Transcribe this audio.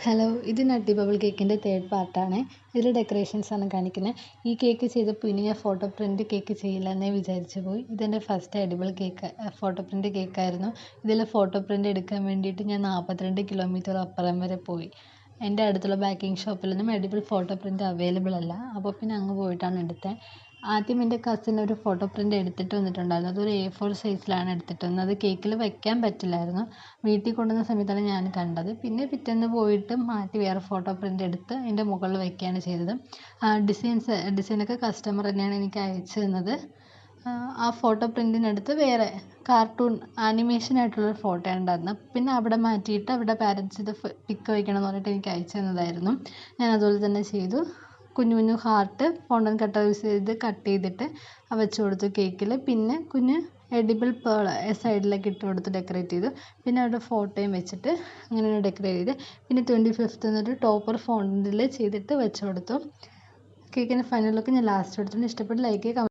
Hello, ഇത് nutty bubble കേക്കിൻ്റെ third പാർട്ടാണ്. ഇതിൽ ഡെക്കറേഷൻസാണ് കാണിക്കുന്നത്. ഈ കേക്ക് ചെയ്തപ്പോൾ ഇനി ഞാൻ ഫോട്ടോ പ്രിൻ്റ് കേക്ക് ചെയ്യില്ല എന്നേ വിചാരിച്ചു പോയി. ഇതെൻ്റെ first edible cake photo print കേക്കായിരുന്നു. ഇതിൽ ഫോട്ടോ പ്രിൻ്റ് എടുക്കാൻ വേണ്ടിയിട്ട് ഞാൻ 42 കിലോമീറ്റർ അപ്പുറം വരെ പോയി. എൻ്റെ അടുത്തുള്ള ബേക്കിംഗ് ഷോപ്പിലൊന്നും എഡിബിൾ ഫോട്ടോ പ്രിൻ്റ് അവൈലബിൾ അല്ല. അപ്പോൾ പിന്നെ അങ്ങ് പോയിട്ടാണ് എടുത്തത്. ആദ്യം എൻ്റെ കസിൻ ഒരു ഫോട്ടോ പ്രിൻ്റ് എടുത്തിട്ട് വന്നിട്ടുണ്ടായിരുന്നു. അതൊരു A4 സൈസിലാണ് എടുത്തിട്ട് വന്നത്. അത് കേക്കിൽ വയ്ക്കാൻ പറ്റില്ലായിരുന്നു. വീട്ടിൽ കൊണ്ടുവന്ന സമയത്താണ് ഞാൻ കണ്ടത്. പിന്നെ പിറ്റേന്ന് പോയിട്ട് മാറ്റി വേറെ ഫോട്ടോ പ്രിൻ്റ് എടുത്ത് അതിൻ്റെ മുകളിൽ വയ്ക്കുകയാണ് ചെയ്തത്. ഡിസൈനൊക്കെ കസ്റ്റമർ തന്നെയാണ് എനിക്ക് അയച്ചു തന്നത്. ആ ഫോട്ടോ പ്രിൻറ്റിനടുത്ത് വേറെ കാർട്ടൂൺ ആനിമേഷനായിട്ടുള്ളൊരു ഫോട്ടോ ഉണ്ടായിരുന്നു. പിന്നെ അവിടെ മാറ്റിയിട്ട് അവിടെ പാരൻസ് ഇത് പിക്ക് വയ്ക്കണം എന്ന് പറഞ്ഞിട്ട് എനിക്ക് അയച്ചു തന്നതായിരുന്നു. ഞാൻ അതുപോലെ തന്നെ ചെയ്തു. കുഞ്ഞു കുഞ്ഞു ഹാർട്ട് ഫോണ്ടൻ കട്ടർ യൂസ് ചെയ്ത് കട്ട് ചെയ്തിട്ട് വെച്ച് കൊടുത്തു കേക്കിൽ. പിന്നെ കുഞ്ഞ് എഡിബിൾ പേൾ സൈഡിലേക്ക് ഇട്ട് കൊടുത്ത് ഡെക്കറേറ്റ് ചെയ്തു. പിന്നെ അവിടെ ഫോട്ടോയും വെച്ചിട്ട് അങ്ങനെ ഡെക്കറേറ്റ് ചെയ്ത് പിന്നെ 25th എന്നൊരു ടോപ്പർ ഫോണ്ടിൽ ചെയ്തിട്ട് വെച്ച് കൊടുത്തു. കേക്കിൻ്റെ ഫൈനൽ ലുക്ക് ഞാൻ ലാസ്റ്റ് എടുത്തിട്ടുണ്ട്. ഇഷ്ടപ്പെട്ട് ലൈക്ക് ചെയ്യുക.